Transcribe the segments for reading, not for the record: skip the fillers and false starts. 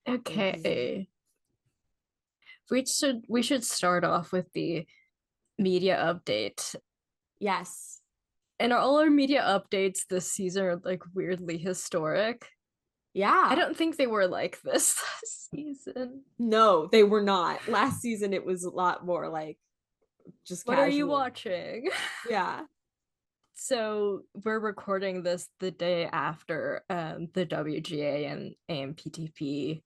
Okay. We should start off with the media update. Yes. And all our media updates this season are like weirdly historic. Yeah. I don't think they were like this season. No, they were not. Last season it was a lot more like just What casual. are you watching? Yeah. So we're recording this the day after the WGA and AMPTP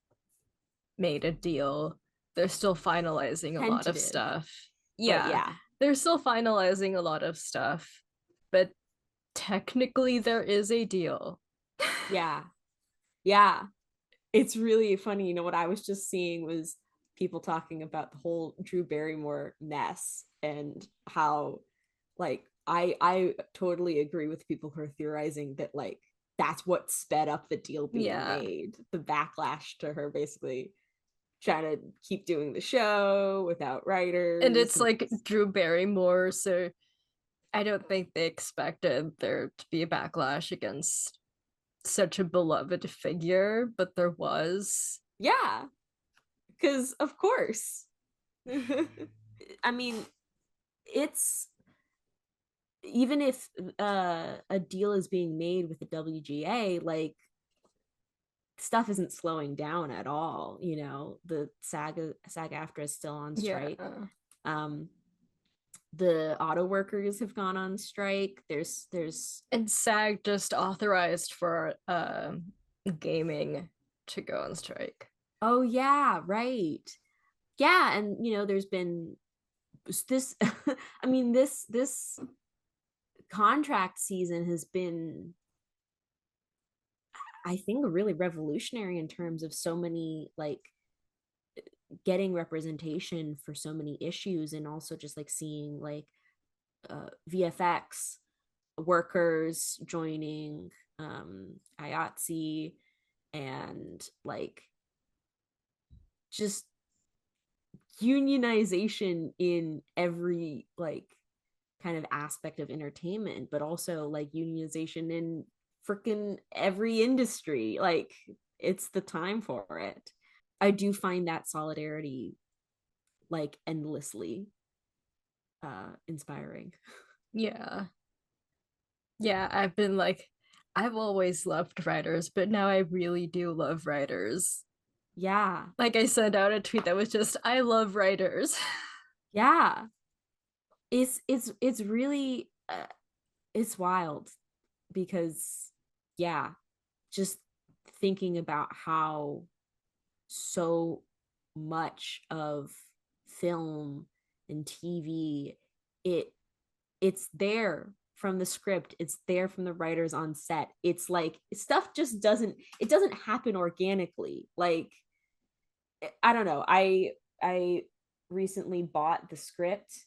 made a deal. They're still finalizing a lot of Tentative. stuff. But Yeah, they're still finalizing a lot of stuff, but technically there is a deal. Yeah. Yeah. It's really funny. You know, what I was just seeing was people talking about the whole Drew Barrymore mess and how like I totally agree with people who are theorizing that like that's what sped up the deal being made. The backlash to her basically trying to keep doing the show without writers. And it's like Drew Barrymore, so I don't think they expected there to be a backlash against such a beloved figure, but there was. Yeah, because of course. I mean, it's even if a deal is being made with the WGA, like stuff isn't slowing down at all. You know, the SAG-AFTRA is still on strike. Yeah. The auto workers have gone on strike. There's And SAG just authorized for gaming to go on strike. Oh yeah, right. Yeah, and you know, there's been this I mean this contract season has been, I think, really revolutionary in terms of so many like getting representation for so many issues, and also just like seeing like VFX workers joining IATSE, and like just unionization in every like kind of aspect of entertainment, but also like unionization in freaking every industry. Like it's the time for it. I do find that solidarity like endlessly inspiring. Yeah. Yeah, I've always loved writers, but now I really do love writers. Yeah. Like I sent out a tweet that was just, I love writers. Yeah. It's really it's wild because yeah, just thinking about how so much of film and TV, it's there from the script, it's there from the writers on set. It's like stuff just doesn't happen organically. Like I don't know. I recently bought the script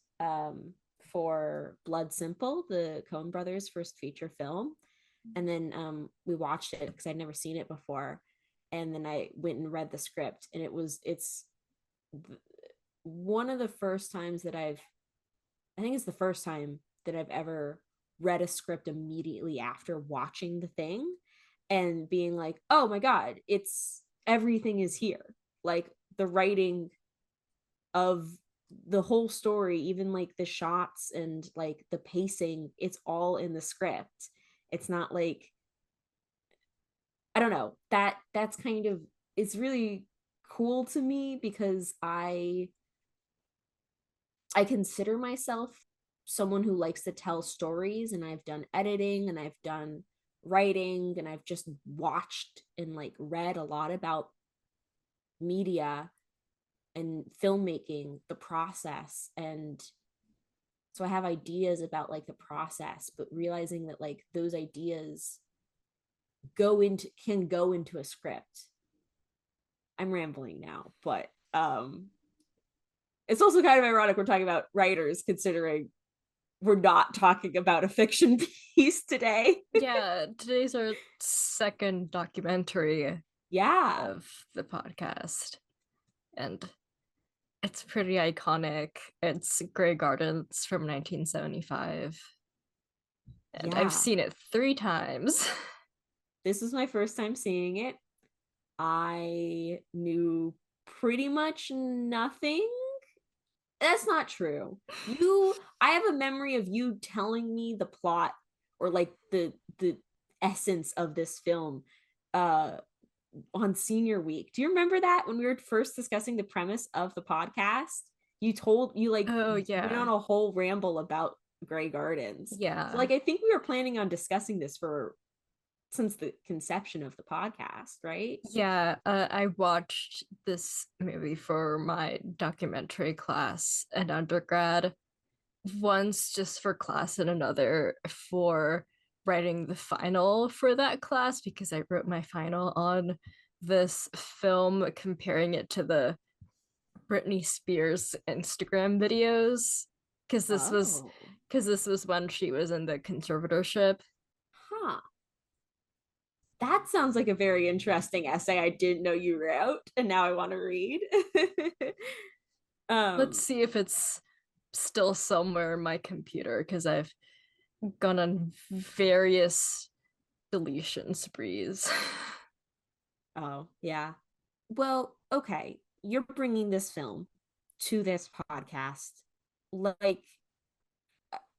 for Blood Simple, the Coen brothers first feature film, and then we watched it because I'd never seen it before, and then I went and read the script, and it's one of the first times that I think it's the first time that I've ever read a script immediately after watching the thing and being like, oh my god, it's everything is here. Like the writing of the whole story, even like the shots and like the pacing, it's all in the script. It's not like, I don't know, that's kind of, it's really cool to me because I consider myself someone who likes to tell stories, and I've done editing and I've done writing, and I've just watched and like read a lot about media and filmmaking, the process. And so I have ideas about like the process, but realizing that like those ideas can go into a script. I'm rambling now, but it's also kind of ironic we're talking about writers, considering we're not talking about a fiction piece today. Yeah, today's our second documentary Yeah. of the podcast, and it's pretty iconic. It's Grey Gardens from 1975, and I've Yeah. seen it 3 times. This is my first time seeing it. I knew pretty much nothing. That's not true. I have a memory of you telling me the plot, or like the essence of this film uh on senior week. Do you remember that when we were first discussing the premise of the podcast? You like Oh went on yeah, a whole ramble about Grey Gardens. So yeah, like I think we were planning on discussing this for since the conception of the podcast, right? yeah. I watched this movie for my documentary class in undergrad, once just for class and another for writing the final for that class, because I wrote my final on this film, comparing it to the Britney Spears Instagram videos, because this was Oh. because this was when she was in the conservatorship. Huh. That sounds like a very interesting essay I didn't know you wrote, and now I want to read. Let's um, see if it's still somewhere in my computer, because I've gone on various deletion sprees. oh, yeah. Well, okay. You're bringing this film to this podcast. Like,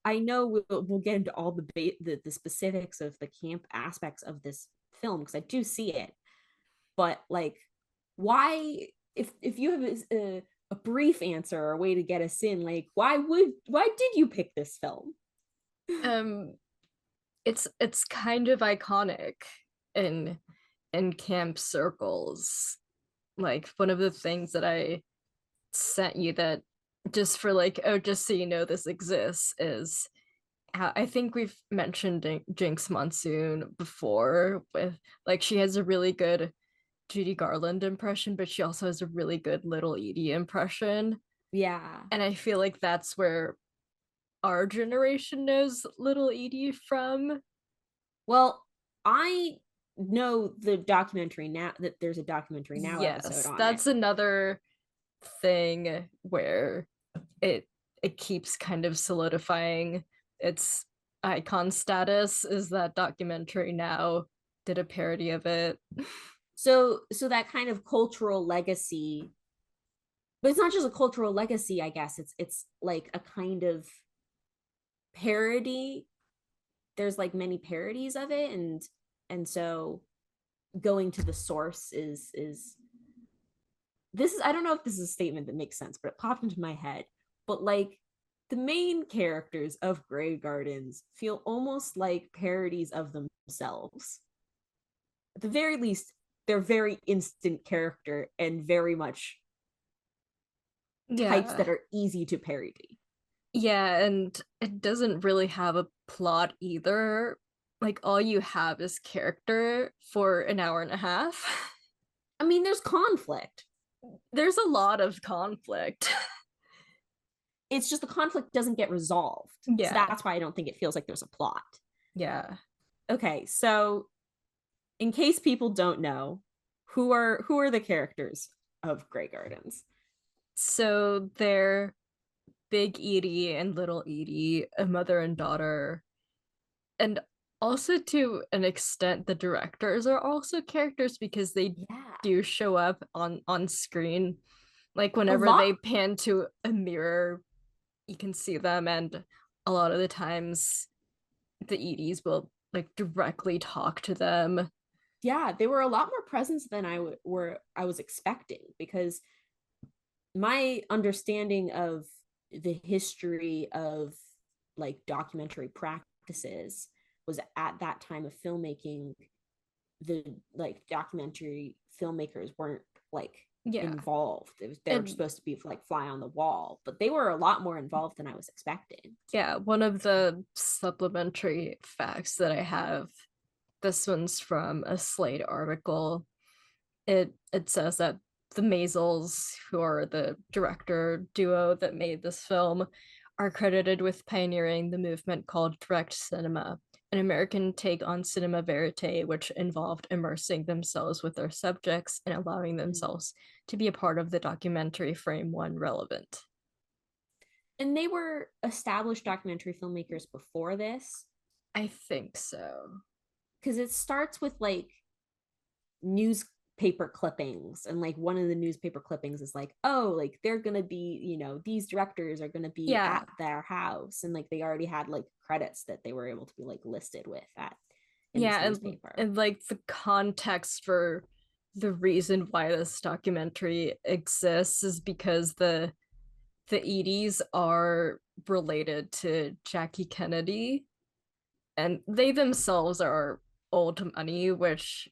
I know we'll get into all the specifics of the camp aspects of this film because I do see it. But like, why, if you have a brief answer or a way to get us in, like, why did you pick this film? um it's kind of iconic in camp circles. Like, one of the things that I sent you, that just for like, oh, just so you know this exists, is how I think we've mentioned Jinx Monsoon before, with like, she has a really good Judy Garland impression, but she also has a really good Little Edie impression. Yeah. And I feel like that's where our generation knows Little Edie from. Well, I know the documentary now, that there's a documentary now episode Yes, on it. that's another thing where it it keeps kind of solidifying its icon status, is that documentary now did a parody of it. So that kind of cultural legacy, but it's not just a cultural legacy, I guess. It's like a kind of parody. There's like many parodies of it, and so going to the source is this is, I don't know if this is a statement that makes sense, but it popped into my head. But like, the main characters of Grey Gardens feel almost like parodies of themselves. At the very least, they're very instant character and very much types Yeah. that are easy to parody. Yeah, and it doesn't really have a plot either. Like, all you have is character for an hour and a half. I mean, there's conflict. There's a lot of conflict. It's just the conflict doesn't get resolved. So Yeah. that's why I don't think it feels like there's a plot. Yeah. Okay, so in case people don't know, who are the characters of Grey Gardens? So they're Big Edie and Little Edie, a mother and daughter. And also, to an extent, the directors are also characters, because they Yeah. do show up on screen. Like, A whenever lot. they pan to a mirror, you can see them, and a lot of the times the Edies will like directly talk to them. Yeah, they were a lot more presence than I was expecting, because my understanding of the history of like documentary practices was at that time of filmmaking, the like documentary filmmakers weren't like Yeah. involved. They were And supposed to be like fly on the wall, but they were a lot more involved than I was expecting. yeah, one of the supplementary facts that I have, this one's from a Slate article. It says that the Maisels, who are the director duo that made this film, are credited with pioneering the movement called direct cinema, an American take on cinema verite, which involved immersing themselves with their subjects and allowing themselves to be a part of the documentary frame when relevant. And they were established documentary filmmakers before this, I think so. because it starts with like newspaper clippings, and like one of the newspaper clippings is like, oh, like they're gonna be, these directors are gonna be Yeah. at their house, and like they already had like credits that they were able to be like listed with at in this Yeah, newspaper. and like the context for the reason why this documentary exists is because the Eddies are related to Jackie Kennedy, and they themselves are old money, which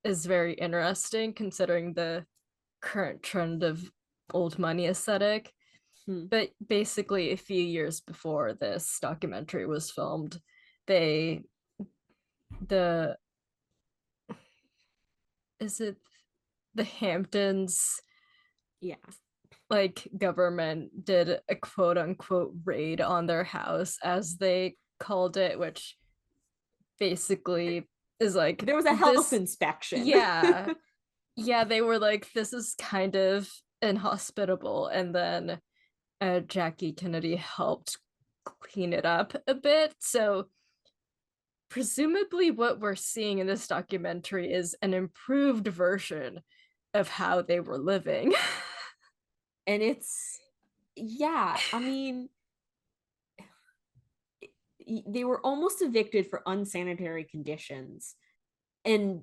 is very interesting considering the current trend of old money aesthetic. But basically, a few years before this documentary was filmed, they the is it the Hamptons, Yeah, like, government did a quote unquote raid on their house, as they called it, which basically is like there was a health this. inspection. Yeah. Yeah, they were like, this is kind of inhospitable, and then Jackie Kennedy helped clean it up a bit. So presumably what we're seeing in this documentary is an improved version of how they were living. And it's, yeah, I mean, they were almost evicted for unsanitary conditions, and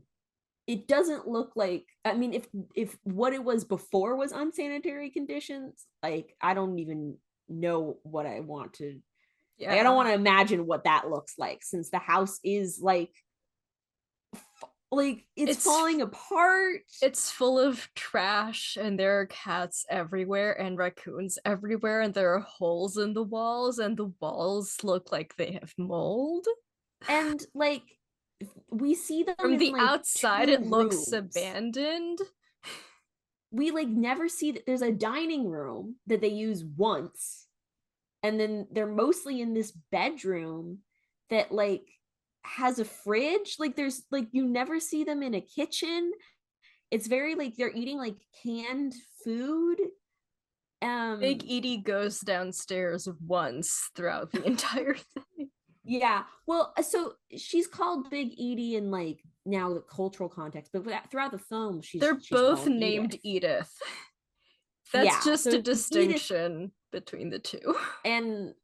it doesn't look like, I mean, if what it was before was unsanitary conditions, like I don't even know what I want to, like, I don't Yeah. want to imagine what that looks like, since the house is like it's falling apart. It's full of trash, and there are cats everywhere and raccoons everywhere, and there are holes in the walls, and the walls look like they have mold. And like we see them From in the like outside, two it looks rooms. abandoned. We like never see that there's a dining room that they use once, and then they're mostly in this bedroom that like has a fridge. Like there's like, you never see them in a kitchen. It's very like they're eating like canned food. Big Edie goes downstairs once throughout the entire thing. Yeah, well, so she's called Big Edie in like now the cultural context, but throughout the film They're she's both called named Edith. Edith. That's Yeah, just a so Edith, distinction between the two. and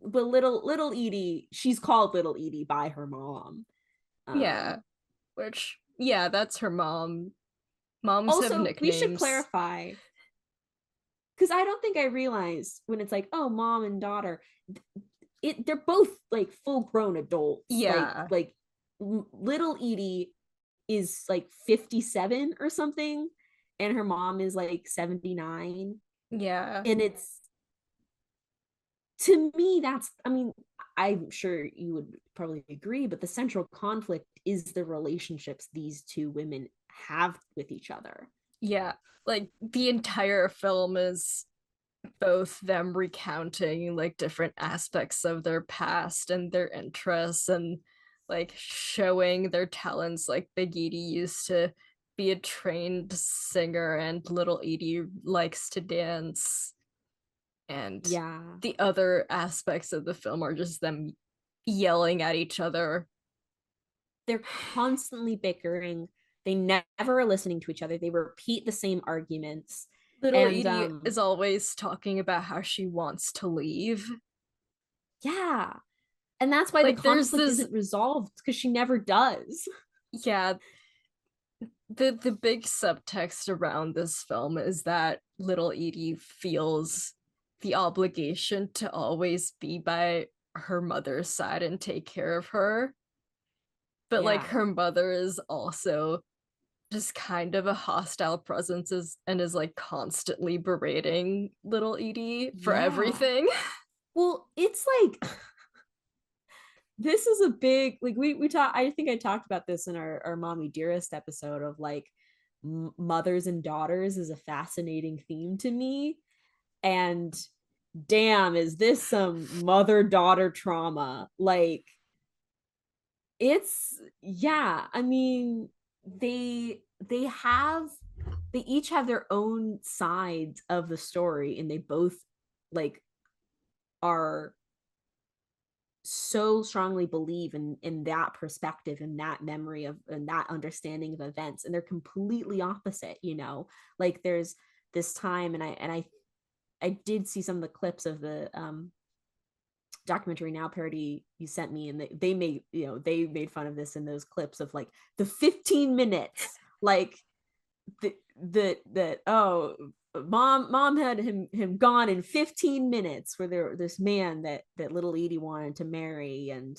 but little Edie, she's called Little Edie by her mom. Yeah, which, yeah, that's her mom. Moms have Also, we should nicknames. clarify, because I don't think I realized when it's like, oh, mom and daughter, they're both like full grown adults. Yeah. Like little Edie is like 57 or something, and her mom is like 79. Yeah. And it's, to me, that's, I mean, I'm sure you would probably agree, but the central conflict is the relationships these two women have with each other. Yeah. Like, the entire film is both them recounting like different aspects of their past and their interests, and like showing their talents. Like, Big Edie used to be a trained singer, and little Edie likes to dance. And Yeah, the other aspects of the film are just them yelling at each other. they're constantly bickering. They never are listening to each other. They repeat the same arguments. Little And Edie is always talking about how she wants to leave. yeah, and that's why the Like, there's conflict this, isn't resolved, because she never does. yeah, the big subtext around this film is that little Edie feels the obligation to always be by her mother's side and take care of her. But like, Yeah, her mother is also just kind of a hostile presence and is like constantly berating little Edie for Yeah. everything. Well, it's like this is a big like we talk. I think I talked about this in our Mommy Dearest episode of like mothers and daughters is a fascinating theme to me. And damn, is this some mother-daughter trauma? Like it's yeah, I mean, they have they each have their own sides of the story, and they both like are so strongly believe in that perspective and that memory of and that understanding of events, and they're completely opposite, you know. Like there's this time, and I did see some of the clips of the documentary Now parody you sent me, and they made, you know, they made fun of this in those clips of like the 15 minutes like that oh, mom had him gone in 15 minutes for this man that little Edie wanted to marry. And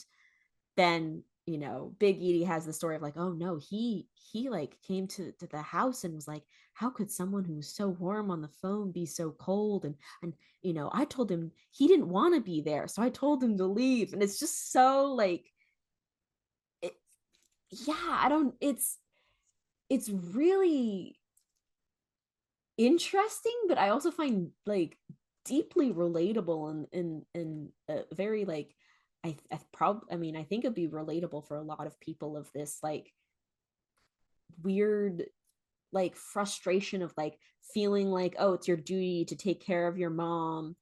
then, you know, big Edie has the story of like, oh no, he like came to the house and was like, how could someone who was so warm on the phone be so cold? And you know, I told him he didn't want to be there, so I told him to leave. And it's just so like it, yeah, I don't, it's really interesting, but I also find like deeply relatable and very like I mean, I think it'd be relatable for a lot of people of this like weird like frustration of like feeling like, oh, it's your duty to take care of your mom,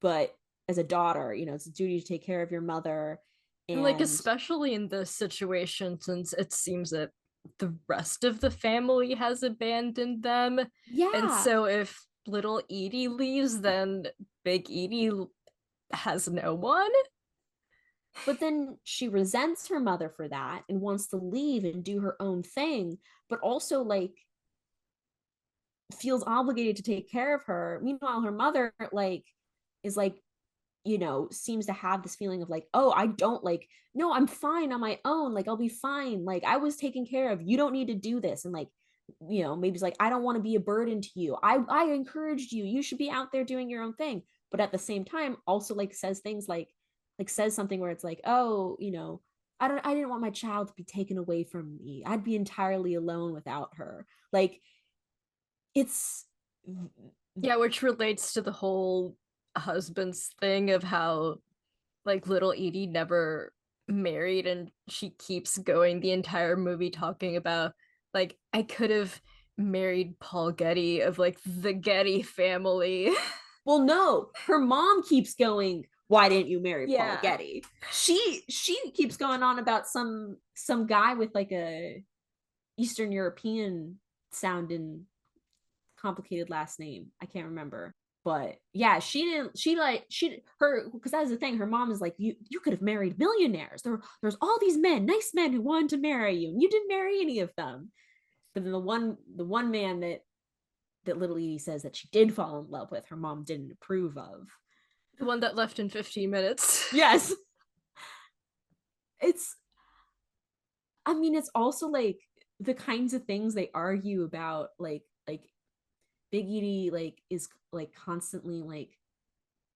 but as a daughter, you know, it's a duty to take care of your mother. And like And especially in this situation, since it seems that the rest of the family has abandoned them. And yeah, so if little Edie leaves, then big Edie has no one. but then she resents her mother for that and wants to leave and do her own thing, but also like feels obligated to take care of her. Meanwhile, her mother like is like, you know, seems to have this feeling of like, oh, I don't like, no, I'm fine on my own, like I'll be fine, like I was taken care of, you don't need to do this. And like, you know, maybe it's like, I don't want to be a burden to you, I encouraged you, you should be out there doing your own thing. But at the same time also like says things like says something where it's like, oh, you know, I didn't want my child to be taken away from me, I'd be entirely alone without her. Like it's Yeah, which relates to the whole husband's thing of how like little Edie never married and she keeps going the entire movie talking about like I could have married Paul Getty of like the Getty family. well, no, her mom keeps going, why didn't you marry Paul Yeah. Getty? She keeps going on about some guy with like a Eastern European sounding complicated last name. I can't remember. But yeah, she like she her because that's the thing. Her mom is like, you could have married millionaires. There's all these men, nice men who wanted to marry you, and you didn't marry any of them. But then the one man that little Edie says that she did fall in love with, her mom didn't approve of. The one that left in 15 minutes. Yes. It's I mean, it's also like the kinds of things they argue about, like Big Edie like is like constantly like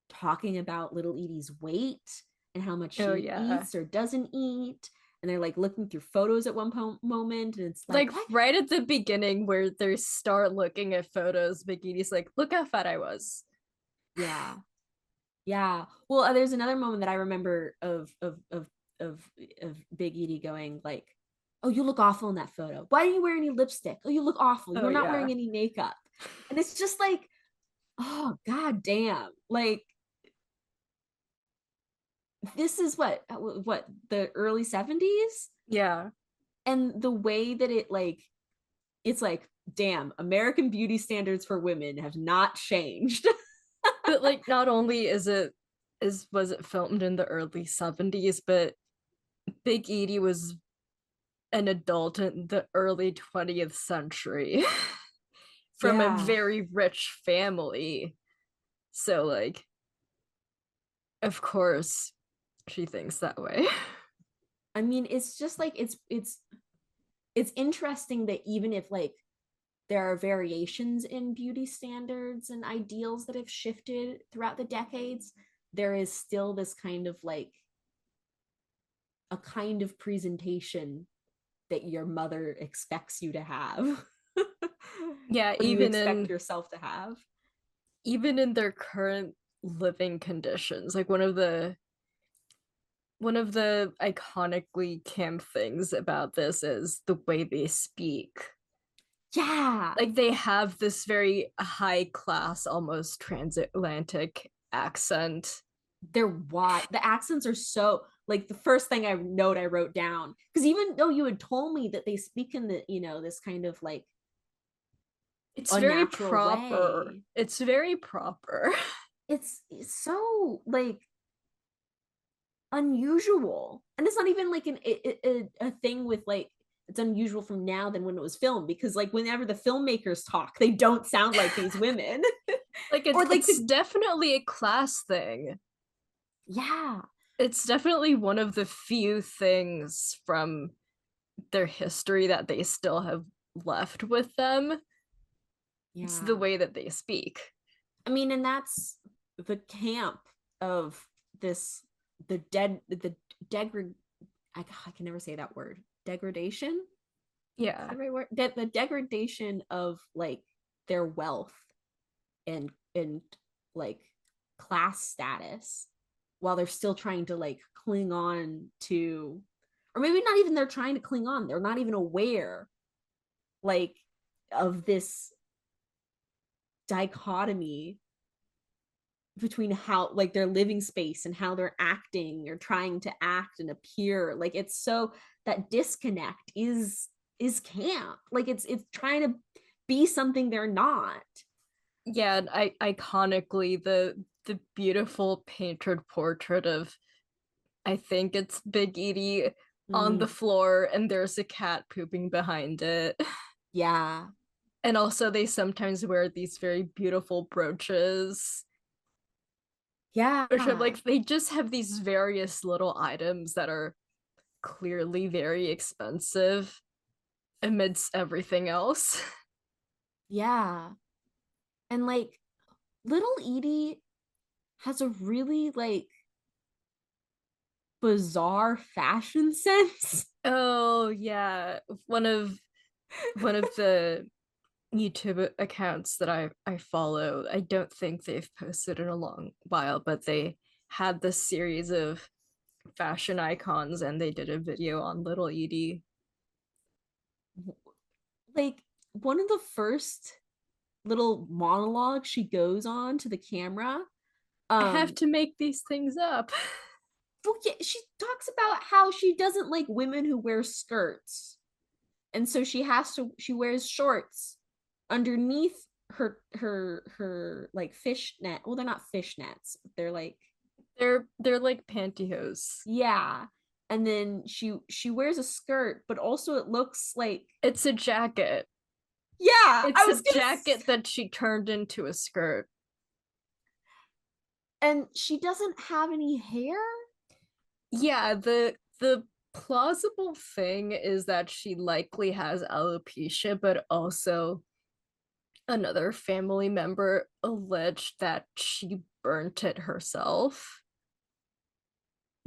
talking about little Edie's weight and how much Oh she yeah. eats or doesn't eat. And they're like looking through photos at one moment, and it's like, Like what? right at the beginning where they start looking at photos, Bikini's like, look how fat I was. Yeah, yeah. Well, there's another moment that I remember of Big Edie going like, "Oh, you look awful in that photo. Why didn't you wear any lipstick? Oh, you look awful. Oh You're not yeah. wearing any makeup." And it's just like, oh god damn. Like this is what the early 70s, Yeah. and the way that it like it's like, damn, American beauty standards for women have not changed. But like not only is was it filmed in the early 70s, but Big Edie was an adult in the early 20th century from a Yeah. very rich family. So like of course she thinks that way. I mean, it's just like it's it's interesting that even if like there are variations in beauty standards and ideals that have shifted throughout the decades, there is still this kind of like a kind of presentation that your mother expects you to have. Yeah, or you expect yourself to have. even in their current living conditions, like one of the iconically camp things about this is the way they speak. Yeah. Like they have this very high class, almost transatlantic accent. They're wide. The accents are so like the first thing I wrote down, because even though you had told me that they speak in the, this kind of like It's very unnatural proper. way, It's very proper. it's so like unusual. And it's not even like a thing with like it's unusual from now than when it was filmed, because like whenever the filmmakers talk, they don't sound like these women. Like or like it's definitely a class thing. yeah. It's definitely one of the few things from their history that they still have left with them. It's the Yeah. way that they speak. I mean, and that's the camp of this the degrad I can never say that word. Degradation? Yeah. The right word? The degradation of like their wealth and like class status, while they're still trying to like cling on to, or maybe not even they're trying to cling on, they're not even aware like of this dichotomy between how like their living space and how they're acting or trying to act and appear. Like it's so that disconnect is camp. Like it's trying to be something they're not. Yeah, and iconically the beautiful painted portrait of, I think it's Big Edie, on the Mm, floor, and there's a cat pooping behind it. yeah. And also they sometimes wear these very beautiful brooches, Yeah. which are like they just have these various little items that are clearly very expensive amidst everything else. Yeah. And like little Edie has a really like bizarre fashion sense. Oh yeah, one of the YouTube accounts that I follow. I don't think they've posted in a long while, but they had this series of fashion icons and they did a video on Little Edie. Like one of the first little monologues she goes on to the camera. I have um to make these things up. well, yeah, she talks about how she doesn't like women who wear skirts, and so she wears shorts underneath her like fishnet. Well, they're not fishnets, they're like, They're like pantyhose. yeah. And then she wears a skirt, but also it looks like, It's a jacket. yeah, I It's a was gonna jacket that she turned into a skirt. and she doesn't have any hair. Yeah, the plausible thing is that she likely has alopecia, but also another family member alleged that she burnt it herself.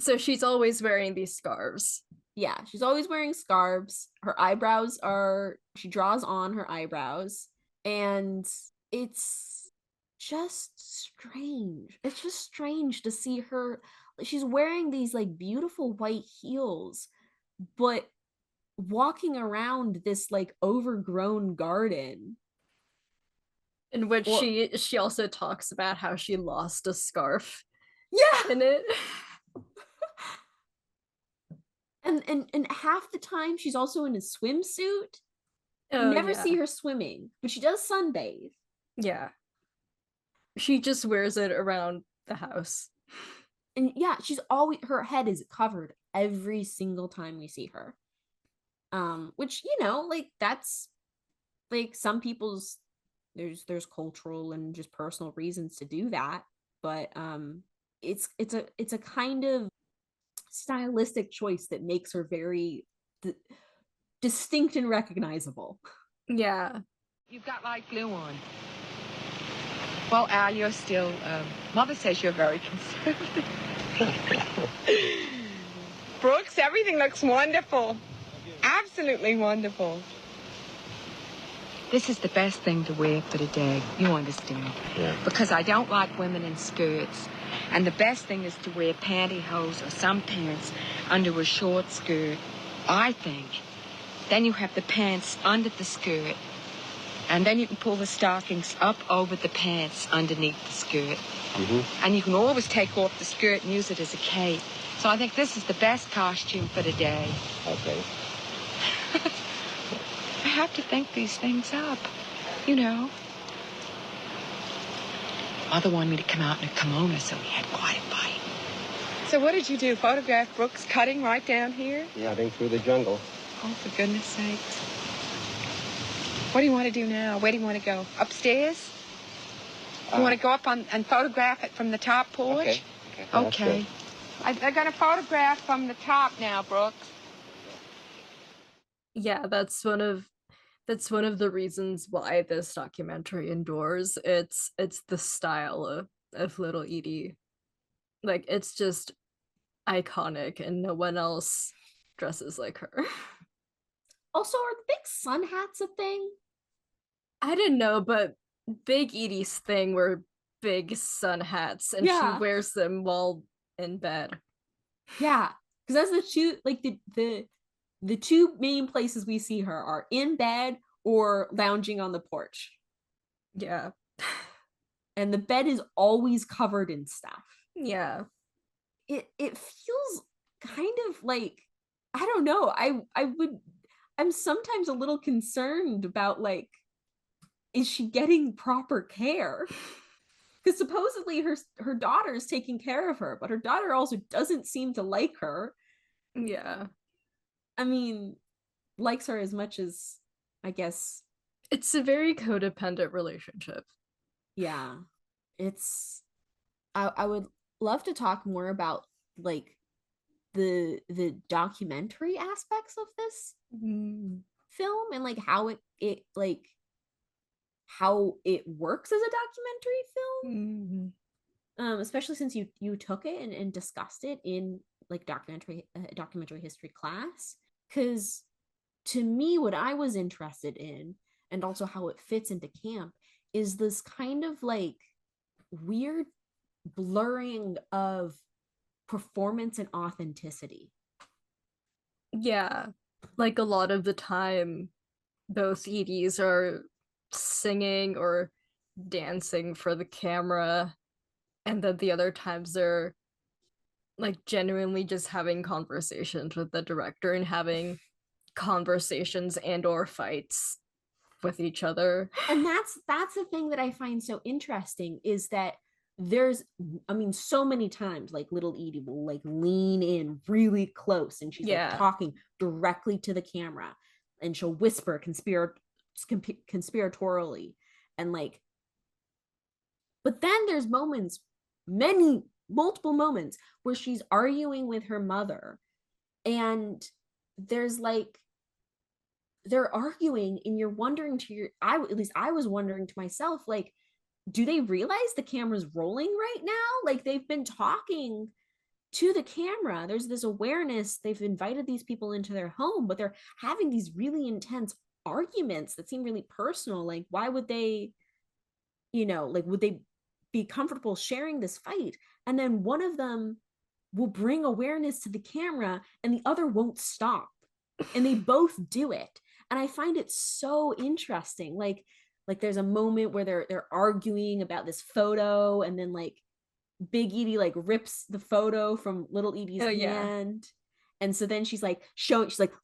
So she's always wearing these scarves. Yeah, she's always wearing scarves. Her eyebrows are, she draws on her eyebrows, and it's just strange. It's just strange to see her. She's wearing these like beautiful white heels, but walking around this like overgrown garden. In which Or she also talks about how she lost a scarf yeah, in it. and half the time she's also in a swimsuit. You Oh never yeah. see her swimming, but she does sunbathe. Yeah. She just wears it around the house. And yeah, she's always, her head is covered every single time we see her. Which, like that's like some people's, there's cultural and just personal reasons to do that, but it's a kind of stylistic choice that makes her very distinct and recognizable. Yeah. You've got light blue on. Well, Al, you're still, Mother says you're very conservative. Brooks, everything looks wonderful. Absolutely wonderful. This is the best thing to wear for the day. You understand? Yeah. Because I don't like women in skirts. And the best thing is to wear pantyhose or some pants under a short skirt, I think. Then you have the pants under the skirt. And then you can pull the stockings up over the pants underneath the skirt. Mm-hmm. And you can always take off the skirt and use it as a cape. So I think this is the best costume for the day. Okay. I have to think these things up, you know. Mother wanted me to come out in a kimono, so we had quite a fight. So what did you do? Photograph Brooks cutting right down here? Yeah, cutting through the jungle. Oh, for goodness sakes. What do you want to do now? Where do you want to go? Upstairs? You want to go up and photograph it from the top porch? Okay. Okay. They're going to photograph from the top now, Brooks. Yeah, that's one of the reasons why this documentary endures. It's the style of Little Edie. Like, it's just iconic, and no one else dresses like her. Also, are the big sun hats a thing? I didn't know, but Big Edie's thing were big sun hats, and Yeah. she wears them while in bed. Yeah, because that's the two, like the two main places we see her are in bed or lounging on the porch. Yeah. And the bed is always covered in stuff. Yeah. It feels kind of like, I don't know. I'm sometimes a little concerned about, like, is she getting proper care? Because supposedly her daughter is taking care of her, but her daughter also doesn't seem to like her. Yeah. I mean, likes her as much as, I guess. It's a very codependent relationship. Yeah. It's, I would love to talk more about, like, the documentary aspects of this film, and like how it like how it works as a documentary film. Especially since you took it and discussed it in, like, documentary history class. Because to me, what I was interested in, and also how it fits into camp, is this kind of, like, weird blurring of performance and authenticity. Yeah. Like, a lot of the time, both Edies are singing or dancing for the camera, and then the other times they're, like, genuinely just having conversations with the director and having conversations and or fights with each other. And that's the thing that I find so interesting, is that there's, I mean, so many times, like, Little Edie will, like, lean in really close, and she's like talking directly to the camera, and she'll whisper conspiratorially, and, like, but then there's moments, multiple moments, where she's arguing with her mother, and there's, like, they're arguing, and you're wondering at least I was wondering to myself, like, do they realize the camera's rolling right now? Like, they've been talking to the camera. There's this awareness. They've invited these people into their home, but they're having these really intense arguments that seem really personal. Like, why would they, like, would they be comfortable sharing this fight? And then one of them will bring awareness to the camera and the other won't stop. And they both do it. And I find it so interesting. Like there's a moment where they're arguing about this photo, and then, like, Big Edie, like, rips the photo from Little Edie's hand. And so then she's like,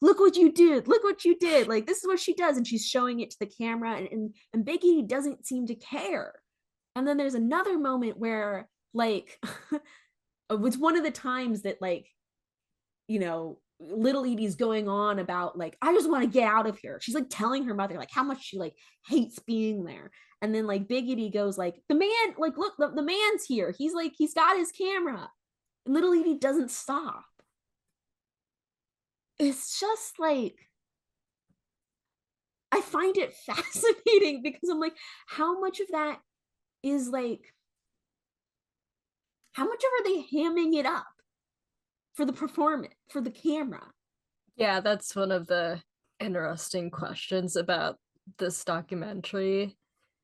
look what you did, like, this is what she does, and she's showing it to the camera, and Big Edie doesn't seem to care. And then there's another moment where, like, it's one of the times that, like, Little Edie's going on about, like, I just want to get out of here. She's, like, telling her mother, like, how much she, like, hates being there. And then, like, Big Edie goes, like, the man, like, look, the man's here. He's, like, he's got his camera. And Little Edie doesn't stop. It's just, like, I find it fascinating because I'm like, how much of that is like, how much of are they hamming it up for the performance, for the camera? Yeah, that's one of the interesting questions about this documentary.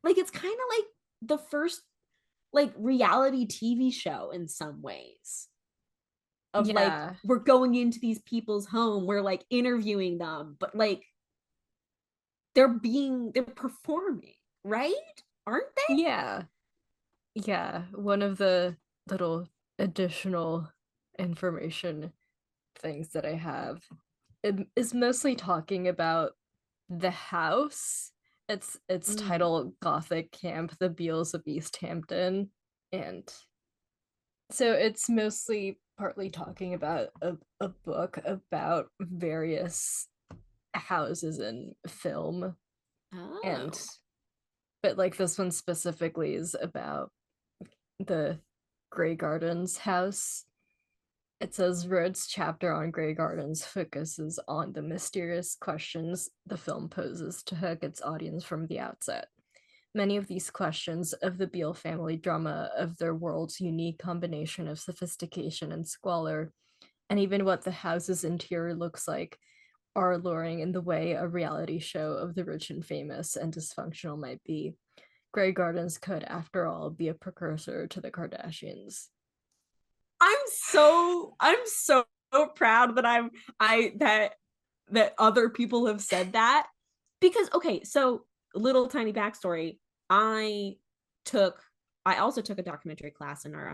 Like, it's kind of like the first like reality TV show in some ways. Of like, Yeah. we're going into these people's home, we're like interviewing them, but like they're performing, right? Aren't they? Yeah. Yeah. One of the little additional information things that I have is mostly talking about the house. It's titled Gothic Camp, The Beals of East Hampton. And so it's mostly partly talking about a book about various houses in film. Oh. And but like this one specifically is about the Grey Gardens house. It says Rhodes' chapter on Grey Gardens focuses on the mysterious questions the film poses to hook its audience from the outset. Many of these questions of the Beale family drama, of their world's unique combination of sophistication and squalor, and even what the house's interior looks like, are alluring in the way a reality show of the rich and famous and dysfunctional might be. Grey Gardens could, after all, be a precursor to the Kardashians. I'm so proud that that other people have said that, because okay, so little tiny backstory. I also took a documentary class in our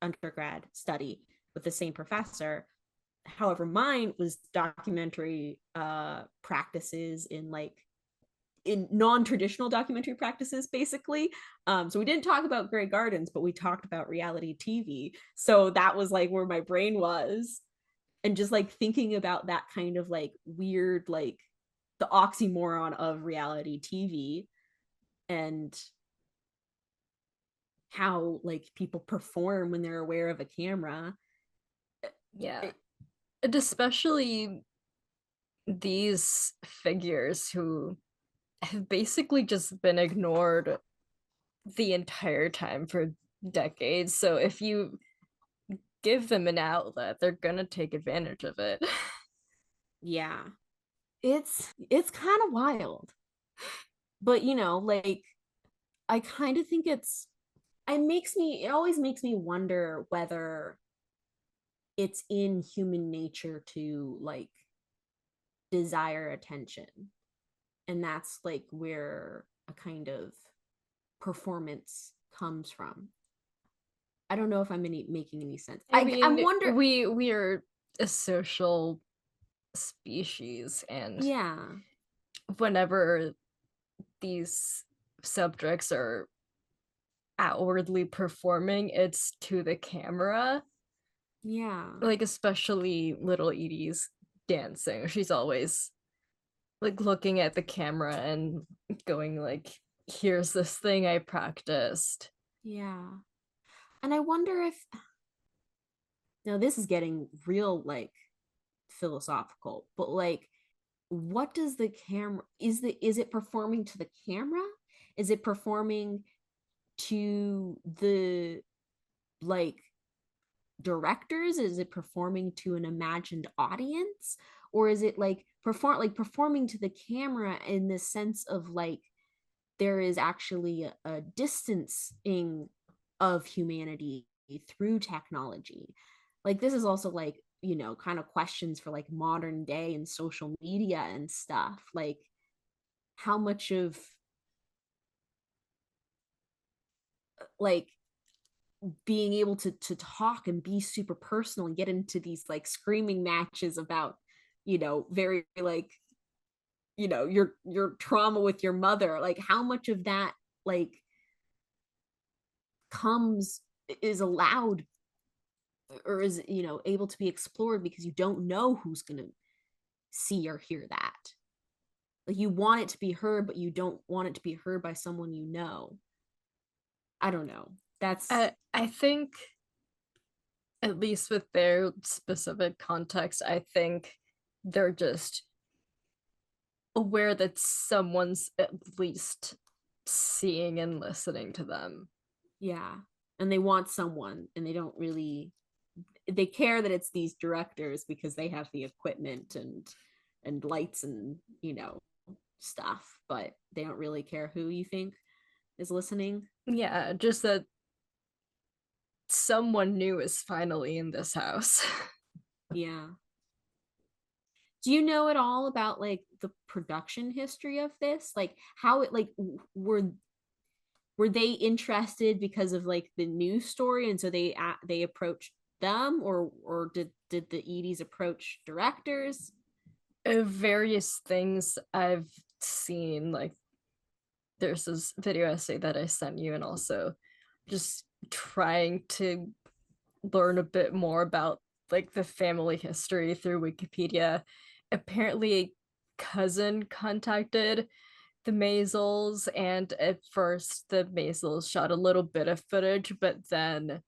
undergrad study with the same professor. However, mine was documentary practices in non-traditional documentary practices, basically. So we didn't talk about Grey Gardens, but we talked about reality TV. So that was like where my brain was, and just like thinking about that kind of like weird, like the oxymoron of reality TV and how like people perform when they're aware of a camera. Yeah. And especially these figures who have basically just been ignored the entire time for decades. So if you give them an outlet, they're gonna take advantage of it. Yeah. It's kind of wild. But you know, like I kind of think it always makes me wonder whether it's in human nature to like desire attention. And that's like where a kind of performance comes from. I don't know if I'm making any sense. I mean, I'm wondering. we are a social species, and Yeah. whenever these subjects are outwardly performing, it's to the camera. Yeah. Like especially little Edie's dancing. She's always like looking at the camera and going like, here's this thing I practiced. Yeah. And I wonder if now this is getting real like philosophical, but like what does the camera is it performing to the camera? Is it performing to the like directors? Is it performing to an imagined audience? Or is it like performing to the camera in the sense of like there is actually a distancing of humanity through technology? Like this is also like, you know, kind of questions for like modern day and social media and stuff. Like how much of like being able to talk and be super personal and get into these like screaming matches about, you know, very like, you know, your trauma with your mother, like how much of that like comes is allowed or is, you know, able to be explored because you don't know who's going to see or hear that. Like you want it to be heard, but you don't want it to be heard by someone you know. I don't know. That's I think, at least with their specific context, I think they're just aware that someone's at least seeing and listening to them. Yeah. And they want someone, and they don't really, they care that it's these directors because they have the equipment and lights and, you know, stuff, but they don't really care who you think is listening. Yeah, just that someone new is finally in this house. Yeah. Do you know at all about like the production history of this? Like how it like were they interested because of like the news story, and so they approached them, or did the Edie's approach directors? Various things I've seen, like there's this video essay that I sent you, and also just trying to learn a bit more about like the family history through Wikipedia. Apparently a cousin contacted the Maisels, and at first the Maisels shot a little bit of footage, but then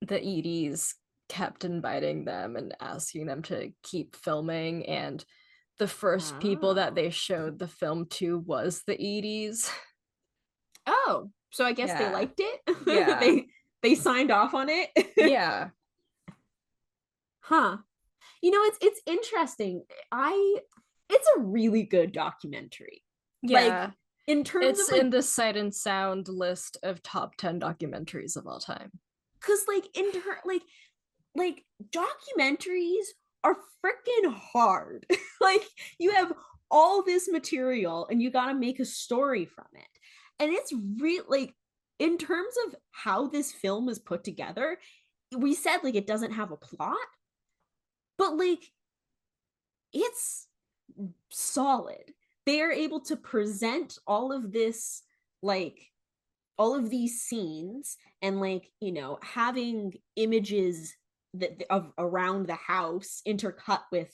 the Edie's kept inviting them and asking them to keep filming, and the first people that they showed the film to was the Edie's. Oh, so I guess they Yeah. liked it. Yeah. they signed off on it. Yeah. Huh. You know, it's interesting. It's a really good documentary. Yeah. Like in terms It's of like, in the Sight and Sound list of top 10 documentaries of all time. because like like documentaries are freaking hard. Like you have all this material and you got to make a story from it. And it's real, like in terms of how this film is put together, we said like it doesn't have a plot, but like it's solid. They are able to present all of this, like all of these scenes, and like, you know, having images that of around the house intercut with,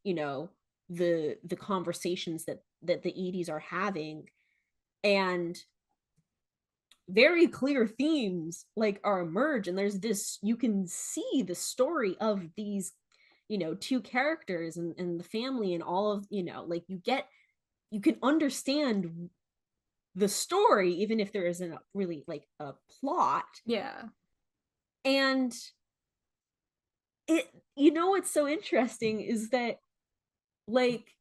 you know, the conversations that the Edie's are having, and very clear themes like are emerge, and there's this, you can see the story of these, you know, two characters and the family and all of, you know, like you can understand the story even if there isn't really like a plot. Yeah. And it, you know, what's so interesting is that like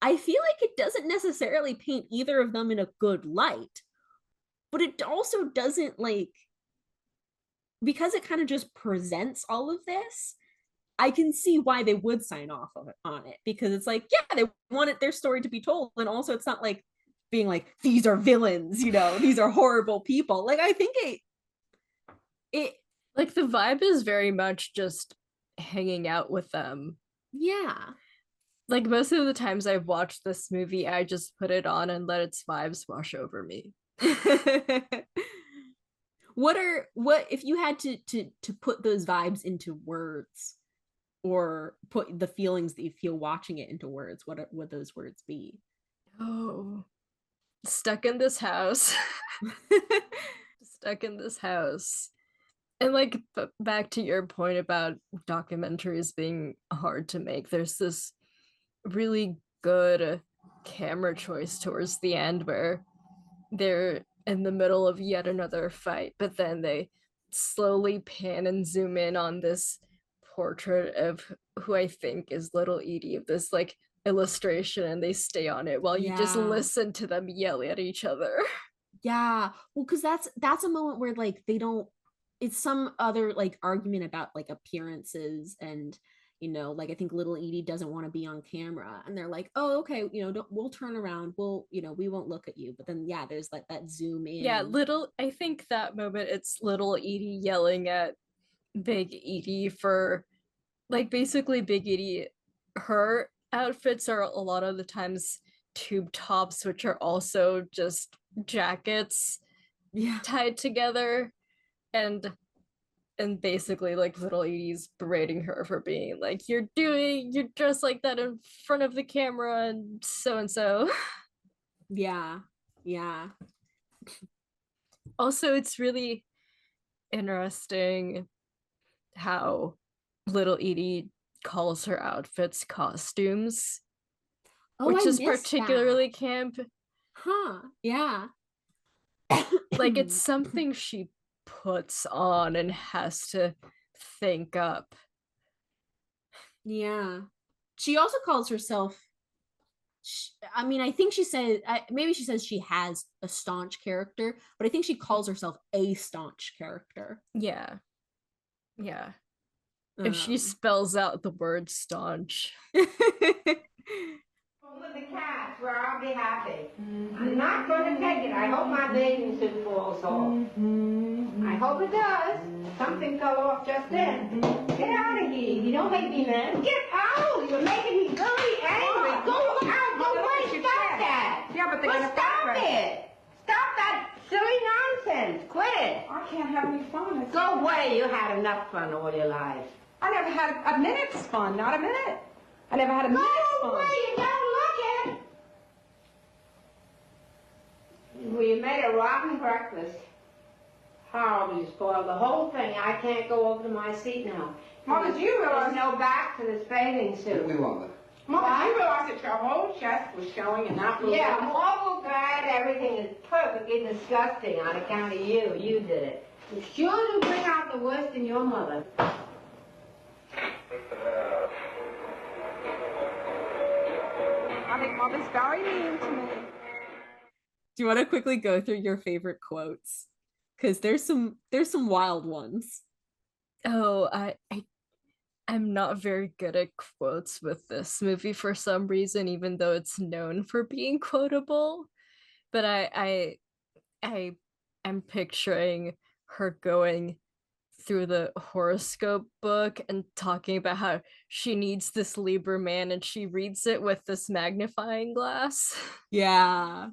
I feel like it doesn't necessarily paint either of them in a good light, but it also doesn't, like, because it kind of just presents all of this, I can see why they would sign off on it, because it's like, yeah, they wanted their story to be told, and also it's not like being like, these are villains, you know, these are horrible people. Like I think it like the vibe is very much just hanging out with them. yeah. Like most of the times I've watched this movie, I just put it on and let its vibes wash over me. What if you had to put those vibes into words, or put the feelings that you feel watching it into words, what would those words be? Oh, stuck in this house. Stuck in this house. And like back to your point about documentaries being hard to make, there's this really good camera choice towards the end where they're in the middle of yet another fight, but then they slowly pan and zoom in on this portrait of who I think is little Edie, of this like illustration, and they stay on it while you just Yeah. listen to them yell at each other. Yeah, well, because that's a moment where like they don't, it's some other like argument about like appearances, and you know, like I think little Edie doesn't want to be on camera, and they're like, oh, okay, you know, we'll turn around, we'll, you know, we won't look at you, but then yeah, there's like that zoom in. Yeah, little, I think that moment it's little Edie yelling at Big Edie for like basically Big Edie, her outfits are a lot of the times tube tops, which are also just jackets Yeah, tied together, and basically like little Edie's berating her for being like, you're dressed like that in front of the camera and so. yeah, yeah. Also, it's really interesting how little Edie calls her outfits costumes. which I is missed particularly that. camp. Huh. Yeah. Like, it's something she puts on and has to think up. Yeah. She also calls herself, I mean, I think she said, maybe she says she has a staunch character, but I think she calls herself a staunch character. Yeah. Yeah. And she spells out the word staunch. With the cats, where I'll be happy. I'm not going to take it. I hope my bathing suit falls off. I hope it does. Something fell off just then. Get out of here. You don't make me mad. Get out. You're making me very angry. Go out. Go away. Stop that. Yeah, but they're going to stop it. Stop that silly nonsense. Quit it. I can't have any fun. Go away. You had enough fun all your life. I never had a minute's fun, not a minute. I never had a minute's fun. Go away. You don't look it. Well, you made a rotten breakfast. Horrible, you spoiled the whole thing. I can't go over to my seat now. Mother, do you realize... There's no back to this bathing suit. We won't. Mother, do you realize that your whole chest was showing and not moving? Yeah, I'm awful glad everything is perfectly disgusting on account of you. You did it. You sure do bring out the worst in your mother. I think Mother's very mean to me. Do you want to quickly go through your favorite quotes? Because there's some wild ones. Oh, I'm not very good at quotes with this movie for some reason, even though it's known for being quotable. But I'm picturing her going through the horoscope book and talking about how she needs this Libra man, and she reads it with this magnifying glass. Yeah.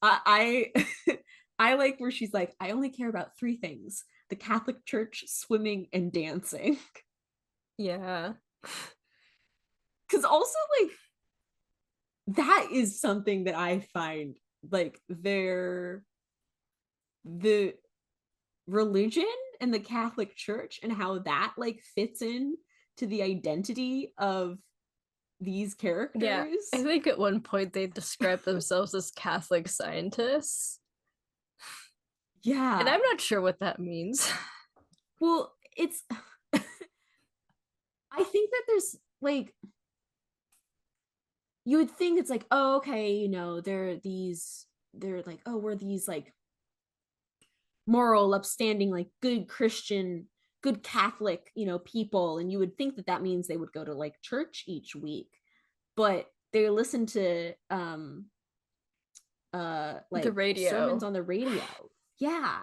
I I like where she's like, I only care about 3 things: the Catholic Church, swimming, and dancing. Yeah. Because also, like, that is something that I find, like, the religion and the Catholic Church and how that, like, fits in to the identity of these characters. Yeah, I think at one point they described themselves as Catholic scientists. Yeah. And I'm not sure what that means. Well, it's I think that there's, like, you would think it's like, oh, okay, you know, they're like, oh, we're these, like, moral, upstanding, like, good Christian, good Catholic, you know, people, and you would think that that means they would go to, like, church each week, but they listen to like the radio sermons on the radio. Yeah.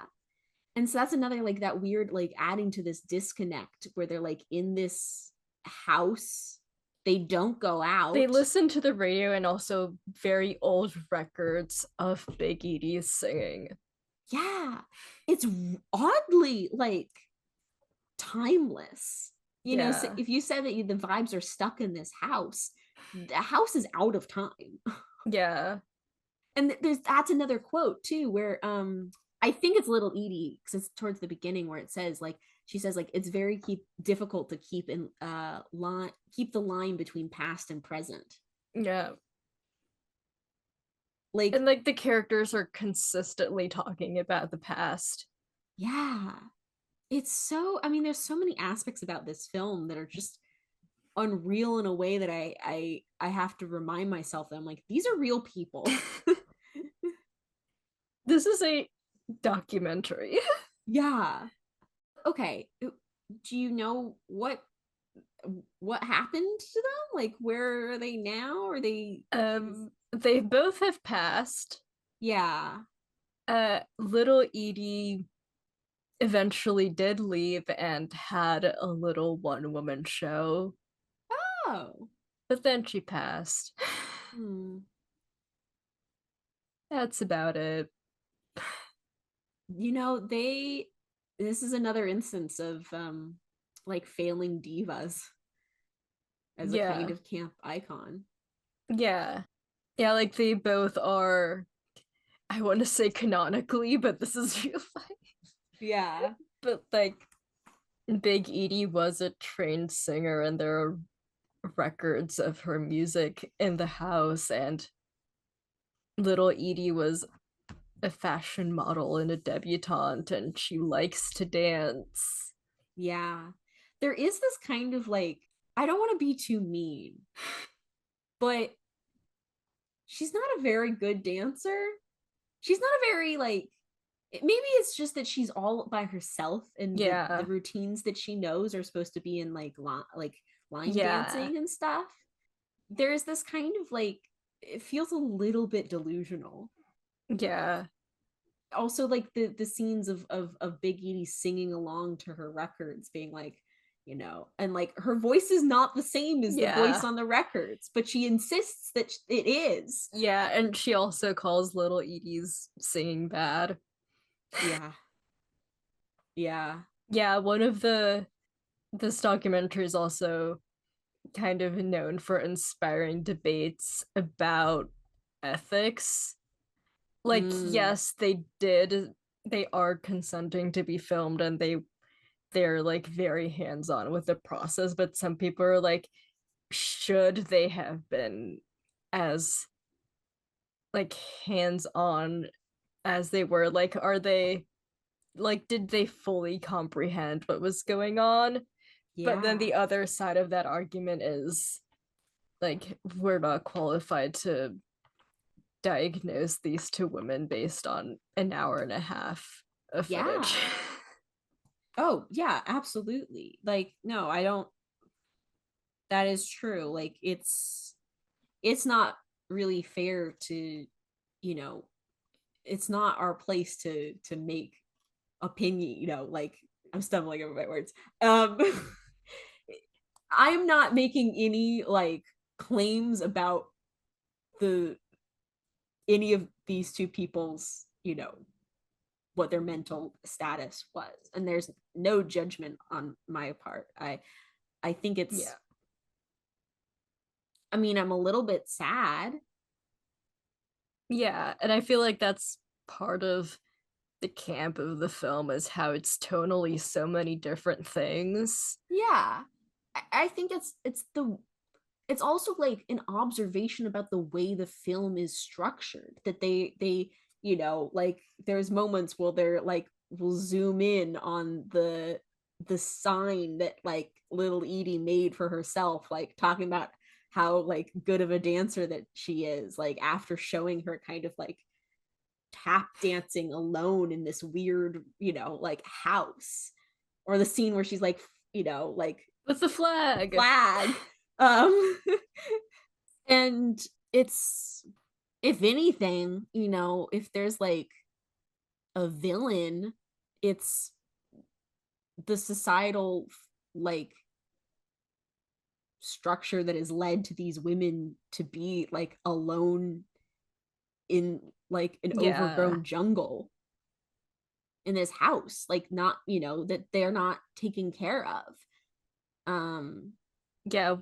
And so that's another, like, that weird, like, adding to this disconnect where they're, like, in this house, they don't go out, they listen to the radio and also very old records of Big Edie's singing. Yeah, it's oddly, like, timeless, you know. So if you said that the vibes are stuck in this house, the house is out of time. Yeah. And that's another quote too, where I think it's Little Edie, because it's towards the beginning, where it says, like, she says, like, it's very difficult to keep the line between past and present. Yeah. Like, and, like, the characters are consistently talking about the past. Yeah. It's so, I mean, there's so many aspects about this film that are just unreal in a way that I have to remind myself that I'm like, these are real people. This is a documentary. Yeah. Okay. Do you know what happened to them? Like, where are they now? Are they they both have passed. Yeah. Little Edie eventually did leave and had a little one-woman show. Oh. But then she passed. That's about it. You know, this is another instance of like, failing divas as a kind of camp icon. Yeah, like, they both are, I want to say canonically, but this is real life. Yeah. But, like, Big Edie was a trained singer, and there are records of her music in the house, and little Edie was a fashion model and a debutante, and she likes to dance. Yeah. There is this kind of like, I don't want to be too mean, but she's not a very good dancer. She's not a very like, maybe it's just that she's all by herself, and the routines that she knows are supposed to be in like line dancing and stuff. There's this kind of like, it feels a little bit delusional. Yeah. Also, like the scenes of Big Edie singing along to her records, being like, you know, and like her voice is not the same as the voice on the records, but she insists that it is. Yeah, and she also calls little Edie's singing bad. Yeah. Yeah. Yeah, one of this documentary is also kind of known for inspiring debates about ethics. Like, yes, they are consenting to be filmed, and they're like very hands-on with the process, but some people are like, should they have been as like hands-on as they were? Like, are they like, did they fully comprehend what was going on? But then the other side of that argument is like, we're not qualified to diagnose these two women based on an hour and a half of footage. Oh, yeah, absolutely. Like, no, I don't. That is true. Like, it's not really fair to, you know, it's not our place to make opinion, you know, like, I'm stumbling over my words. I'm not making any like claims about any of these two people's, you know, what their mental status was, and there's no judgment on my part. I think it's I mean, I'm a little bit sad. Yeah, and I feel like that's part of the camp of the film, is how it's tonally so many different things. Yeah. I think it's also like an observation about the way the film is structured, that they you know, like there's moments where they're like, will zoom in on the sign that like little Edie made for herself, like talking about how like good of a dancer that she is, like after showing her kind of like tap dancing alone in this weird, you know, like house, or the scene where she's like, you know, like with the flag. And it's, if anything, you know, if there's like a villain, it's the societal like structure that has led to these women to be like alone in like an overgrown jungle in this house, like, not, you know, that they're not taken care of. Yeah,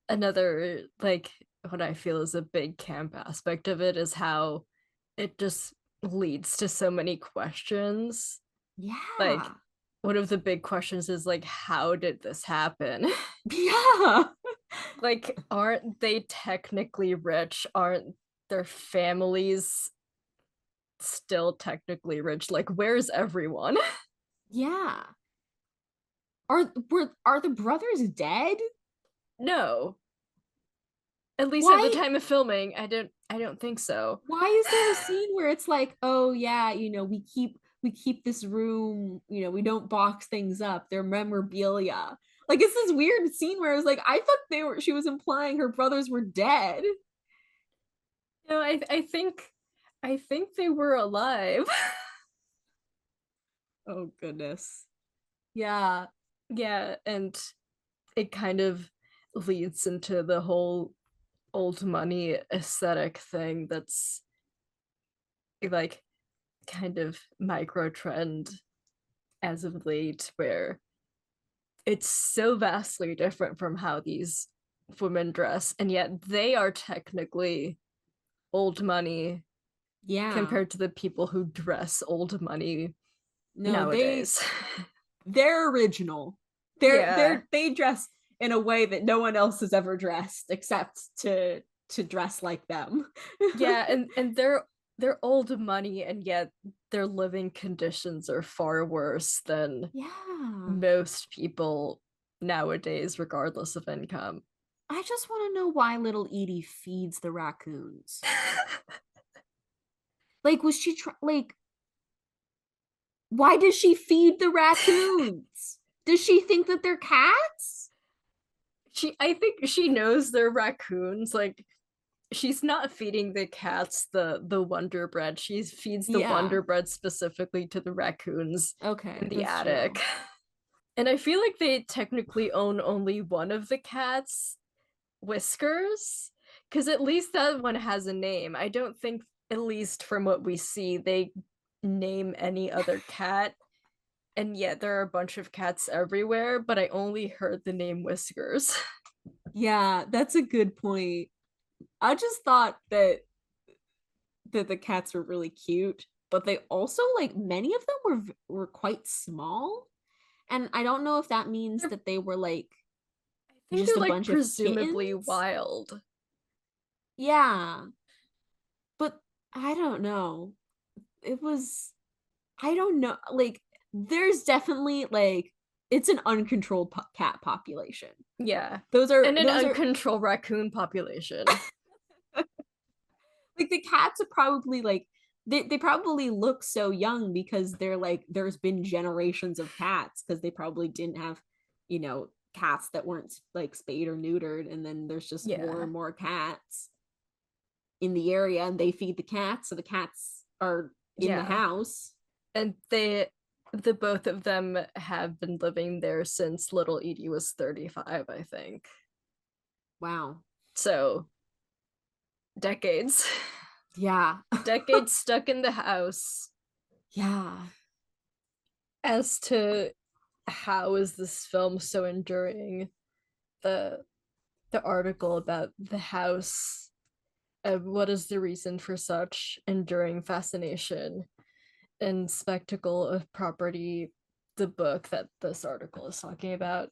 another like, what I feel is a big camp aspect of it is how it just leads to so many questions. Like, one of the big questions is like, how did this happen? Like, aren't they technically rich? Aren't their families still technically rich? Like, where's everyone? Are the brothers dead? No, at least at the time of filming, I don't think so. Why is there a scene where it's like, oh yeah, you know, we keep this room, you know, we don't box things up, they're memorabilia? Like, it's this weird scene where I was like, I thought she was implying her brothers were dead. No, I think they were alive. Oh goodness. Yeah, and it kind of leads into the whole old money aesthetic thing that's like kind of micro trend as of late, where it's so vastly different from how these women dress, and yet they are technically old money compared to the people who dress old money nowadays. They're original. They dress in a way that no one else has ever dressed except to dress like them. Yeah, and they're old money, and yet their living conditions are far worse than most people nowadays, regardless of income. I just want to know why little Edie feeds the raccoons. Like, was she like, why does she feed the raccoons? Does she think that they're cats? I think she knows they're raccoons. Like, she's not feeding the cats the Wonder Bread. She feeds the Wonder Bread specifically to the raccoons in the attic. True. And I feel like they technically own only one of the cats, Whiskers, because at least that one has a name. I don't think, at least from what we see, they name any other cat. And yet there are a bunch of cats everywhere, but I only heard the name Whiskers. Yeah, that's a good point. I just thought that the cats were really cute, but they also, like, many of them were quite small. And I don't know if that means that they were like just a bunch of presumably wild. Yeah. But I don't know. It was, I don't know, like, there's definitely, like, it's an uncontrolled cat population. Yeah. Those are an uncontrolled raccoon population. Like, the cats are probably like, they probably look so young because they're like, there's been generations of cats, because they probably didn't have, you know, cats that weren't like spayed or neutered, and then there's just more and more cats in the area, and they feed the cats, so the cats are in the house. And the both of them have been living there since little Edie was 35, I think. Wow. So decades. Yeah. Decades stuck in the house. Yeah. As to how is this film so enduring, the article about the house, what is the reason for such enduring fascination and spectacle of property, the book that this article is talking about,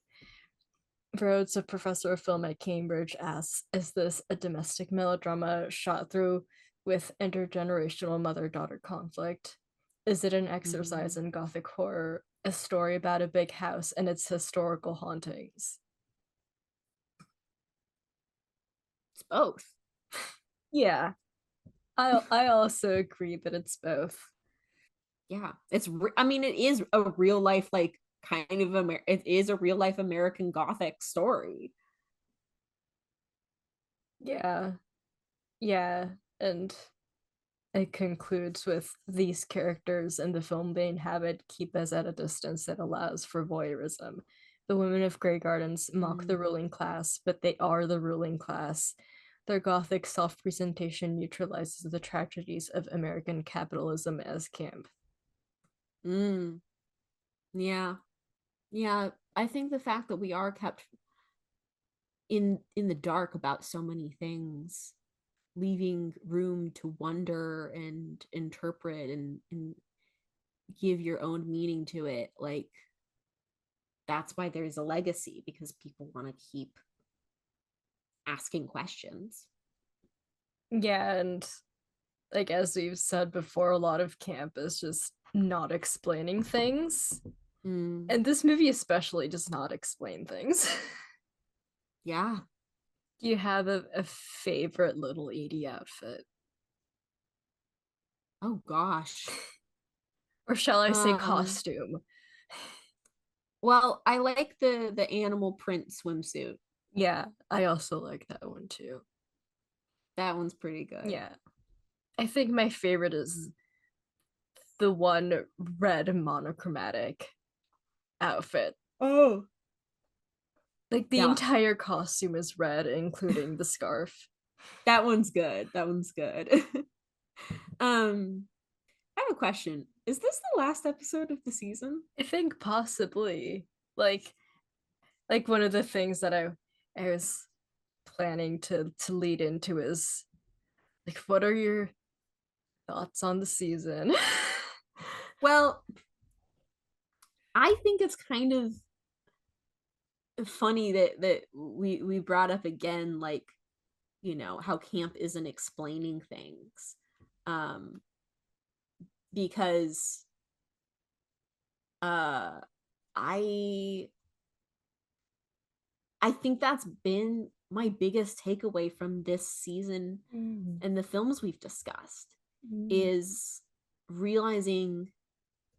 Rhodes, a professor of film at Cambridge, asks, is this a domestic melodrama shot through with intergenerational mother-daughter conflict? Is it an exercise in Gothic horror, a story about a big house and its historical hauntings? It's both. Yeah. I also agree that it's both. Yeah. It's I mean, it is a real life, like, kind of it is a real life American Gothic story. Yeah. And it concludes with, these characters and the film they inhabit keep us at a distance that allows for voyeurism. The women of Grey Gardens mock the ruling class, but they are the ruling class. Their Gothic self-presentation neutralizes the tragedies of American capitalism as camp. Yeah. I think the fact that we are kept in the dark about so many things, leaving room to wonder and interpret and give your own meaning to it, like, that's why there's a legacy, because people want to keep asking questions. Yeah, and like, as we've said before, a lot of camp is just not explaining things. And this movie especially does not explain things. Yeah. Do you have a favorite little Edie outfit? Oh gosh. Or shall I say costume? Well, I like the animal print swimsuit. Yeah, I also like that one too. That one's pretty good. Yeah. I think my favorite is the one red monochromatic outfit. Oh. Like, the entire costume is red, including the scarf. That one's good. I have a question. Is this the last episode of the season? I think possibly. Like one of the things that I was planning to lead into is, like, what are your thoughts on the season? Well, I think it's kind of funny that we brought up again, like, you know, how camp isn't explaining things, because I think that's been my biggest takeaway from this season and the films we've discussed, is realizing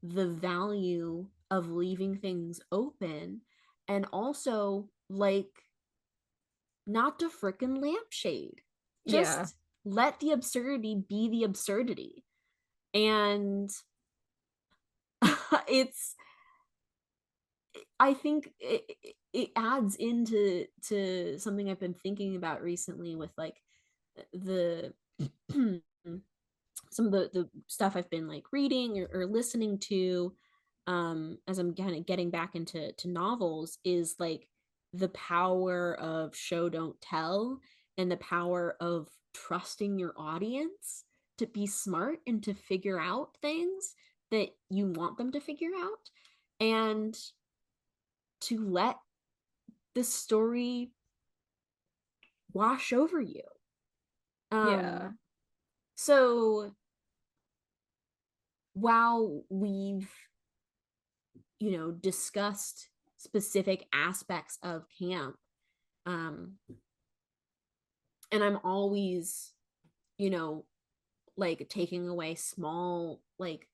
the value of leaving things open, and also, like, not to frickin' lampshade. Just let the absurdity be the absurdity. And I think it adds into something I've been thinking about recently with, like, the some of the stuff I've been, like, reading or listening to, as I'm kind of getting back into novels, is like the power of show don't tell, and the power of trusting your audience to be smart and to figure out things that you want them to figure out, and to let the story wash over you. So while we've, you know, discussed specific aspects of camp, and I'm always, you know, like, taking away small, like,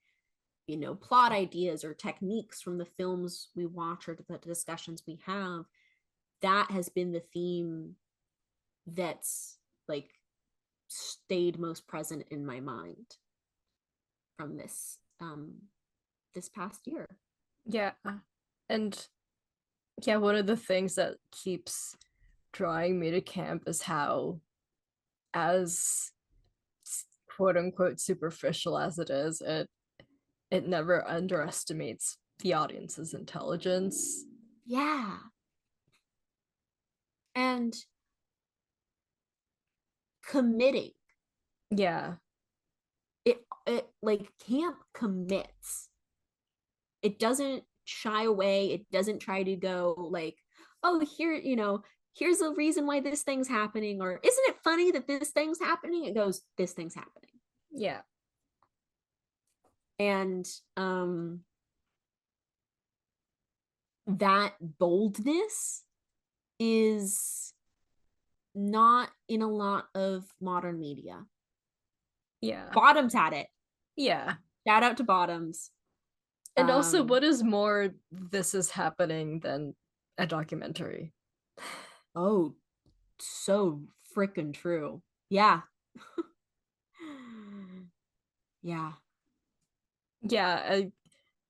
you know, plot ideas or techniques from the films we watch or the discussions we have, that has been the theme that's, like, stayed most present in my mind from this this past year. And one of the things that keeps drawing me to camp is how, as quote unquote superficial as it is, it never underestimates the audience's intelligence. And committing. It like, camp commits. It doesn't shy away. It doesn't try to go like, oh, here, you know, here's the reason why this thing's happening, or isn't it funny that this thing's happening? It goes, this thing's happening. And that boldness is not in a lot of modern media. Bottoms had it. Shout out to Bottoms. And also, what is more this is happening than a documentary? Oh, so freaking true.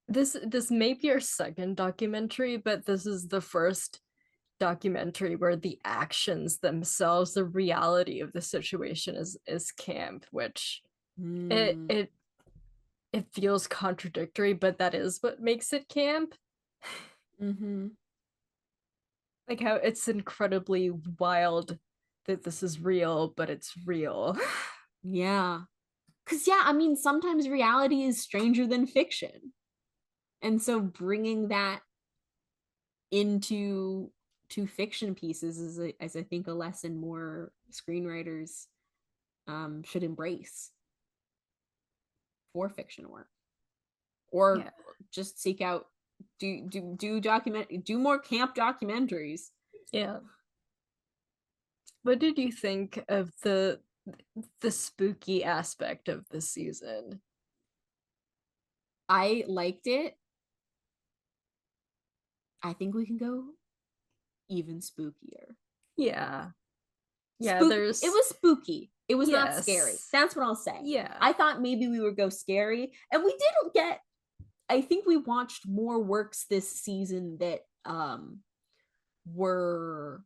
This may be our second documentary, but this is the first documentary where the actions themselves, the reality of the situation, is camp, which it feels contradictory, but that is what makes it camp. Like, how it's incredibly wild that this is real, but it's real. Because I mean, sometimes reality is stranger than fiction, and so bringing that into fiction pieces is I think a lesson more screenwriters should embrace for fiction work, or just seek out, do more camp documentaries. What did you think of the spooky aspect of this season? I liked it. I think we can go even spookier. It was spooky. It was not scary. That's what I'll say. I thought maybe we would go scary, and we didn't get. I think we watched more works this season that were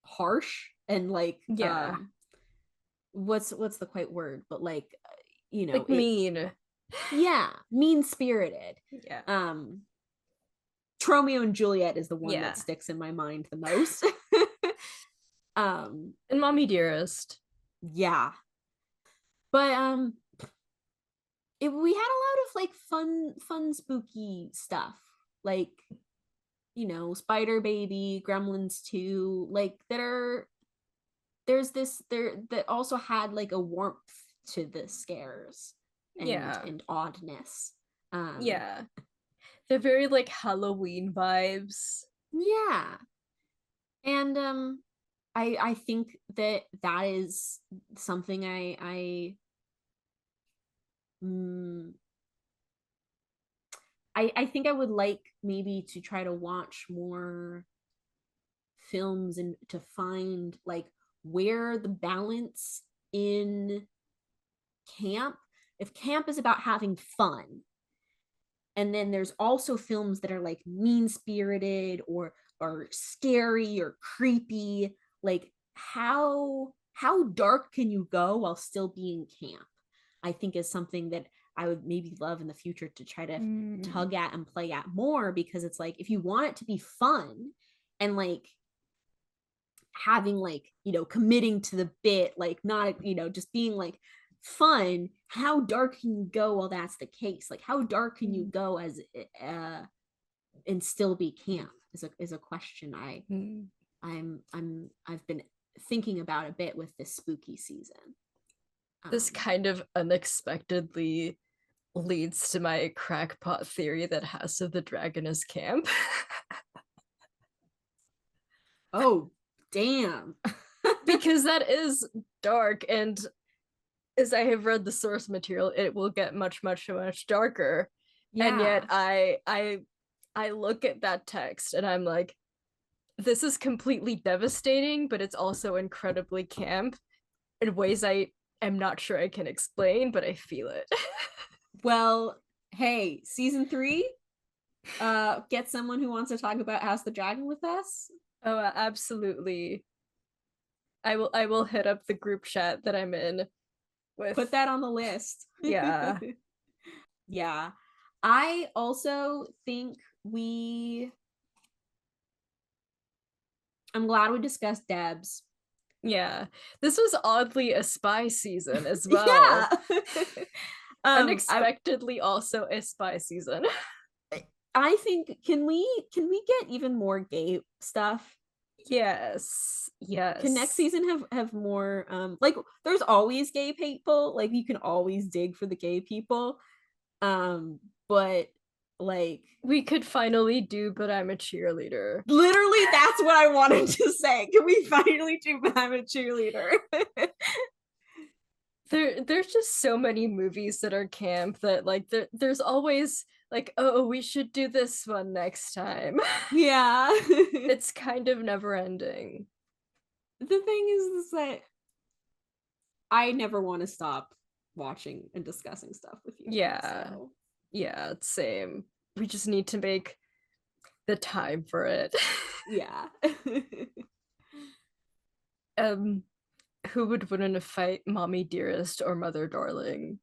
harsh and, like, what's the quite word, but, like, you know, like, mean. Mean-spirited. Romeo and Juliet is the one that sticks in my mind the most. And Mommy Dearest. But we had a lot of, like, fun spooky stuff. Like, you know, Spider Baby, Gremlins 2, like there's this there that also had like a warmth to the scares and oddness. Yeah. They're very like Halloween vibes. Yeah. And I think that is something I think I would like maybe to try to watch more films and to find like where the balance in camp, if camp is about having fun, and then there's also films that are like mean spirited or scary or creepy, like how dark can you go while still being camp, I think is something that I would maybe love in the future to try to tug at and play at more, because it's like if you want it to be fun and like having like, you know, committing to the bit, like not, you know, just being like fun, how dark can you go while that's the case? Like how dark can you go as and still be camp is a question I've been thinking about a bit with this spooky season. This kind of unexpectedly leads to my crackpot theory that House of the Dragon is camp. Oh, damn. Because that is dark, and as I have read the source material, it will get much darker. Yeah. And yet I look at that text and I'm like, this is completely devastating, but it's also incredibly camp in ways I am not sure I can explain, but I feel it. Well, hey, season 3, get someone who wants to talk about House of the Dragon with us. Oh, absolutely. I will hit up the group chat that I'm in with. Put that on the list. Yeah. Yeah. I also think I'm glad we discussed Debs. Yeah. This was oddly a spy season as well. Yeah. Unexpectedly also a spy season. I think can we get even more gay stuff? Yes. Can next season have more like there's always gay people, like you can always dig for the gay people, but like we could finally do But I'm a Cheerleader. Literally that's what I wanted to say. Can we finally do But I'm a Cheerleader? There's just so many movies that are camp that like there's always like, oh, we should do this one next time. Yeah. It's kind of never ending. The thing is that I never want to stop watching and discussing stuff with you. Yeah. So. Yeah, same. We just need to make the time for it. Yeah. Who would win in a fight, Mommy Dearest or Mother Darling?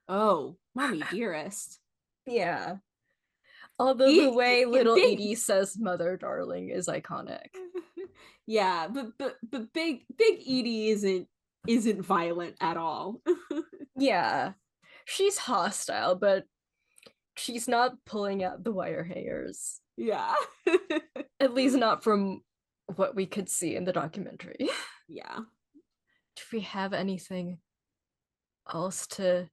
Oh, Mommy Dearest. Yeah. Although the way little Edie says Mother Darling is iconic. Yeah, but big Edie isn't violent at all. Yeah. She's hostile, but she's not pulling out the wire hangers. Yeah. At least not from what we could see in the documentary. Yeah. Do we have anything else to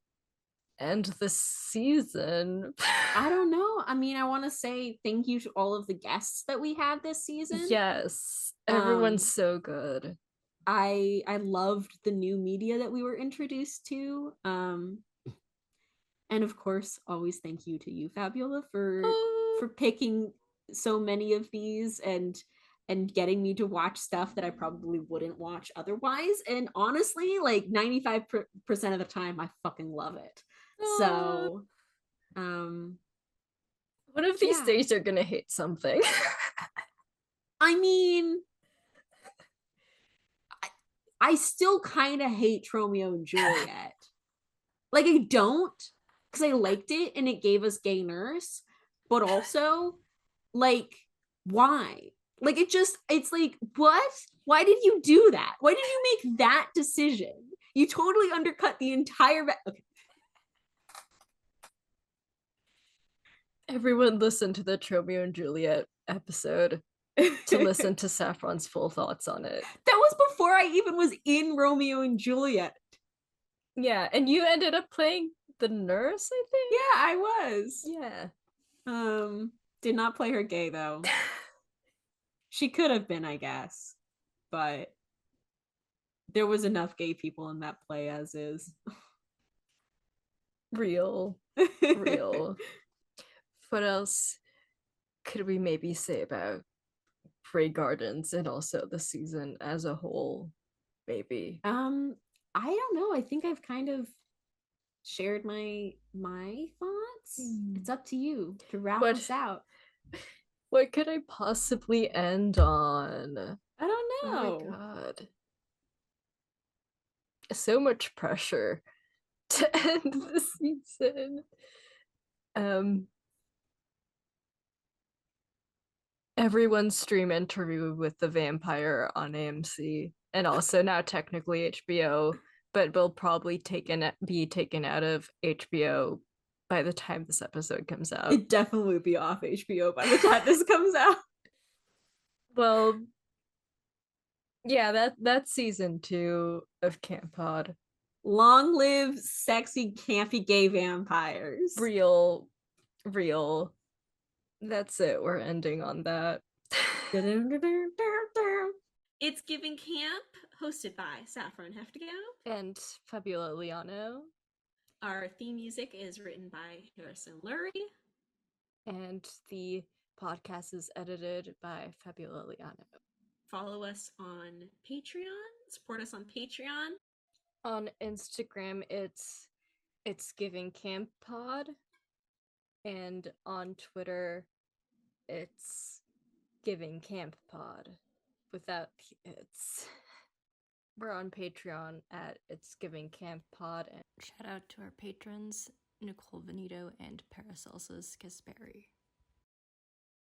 end this season? I don't know. I mean, I want to say thank you to all of the guests that we had this season. Yes. Everyone's so good. I loved the new media that we were introduced to. And of course, always thank you to you, Fabiola, for picking so many of these and getting me to watch stuff that I probably wouldn't watch otherwise. And honestly, like 95% of the time, I fucking love it. So, one of these days you're gonna hate something. I mean, I still kind of hate Romeo and Juliet. Like, I don't, because I liked it and it gave us gay nurse, but also, like, why? Like, it's like, what? Why did you do that? Why did you make that decision? You totally undercut the entire... Okay. Everyone listen to the Romeo and Juliet episode to listen to Saffron's full thoughts on it. That was before I even was in Romeo and Juliet. Yeah, and you ended up playing the nurse, I think? Yeah, I was. Yeah. Did not play her gay though. She could have been, I guess. But there was enough gay people in that play as is. Real. What else could we maybe say about Grey Gardens and also the season as a whole? Maybe. I don't know. I think I've kind of shared my thoughts. It's up to you to wrap us out. What could I possibly end on? I don't know. Oh my god. So much pressure to end the season. Everyone's stream interview with the vampire on AMC, and also now technically HBO, but will probably be taken out of HBO by the time this episode comes out. It definitely will be off HBO by the time this comes out. Well, yeah, that's season 2 of Camp Pod. Long live sexy, campy gay vampires. Real. That's it. We're ending on that. It's Giving Camp, hosted by Saffron Hefta-Gaub and Fabiola Liaño. Our theme music is written by Harrison Lurie. And the podcast is edited by Fabiola Liaño. Follow us on Patreon. Support us on Patreon. On Instagram, it's Giving Camp Pod. And on Twitter, it's Giving Camp Pod. Without it's. We're on Patreon at It's Giving Camp Pod. And shout out to our patrons, Nicole Veneto and Paracelsus Kasperi.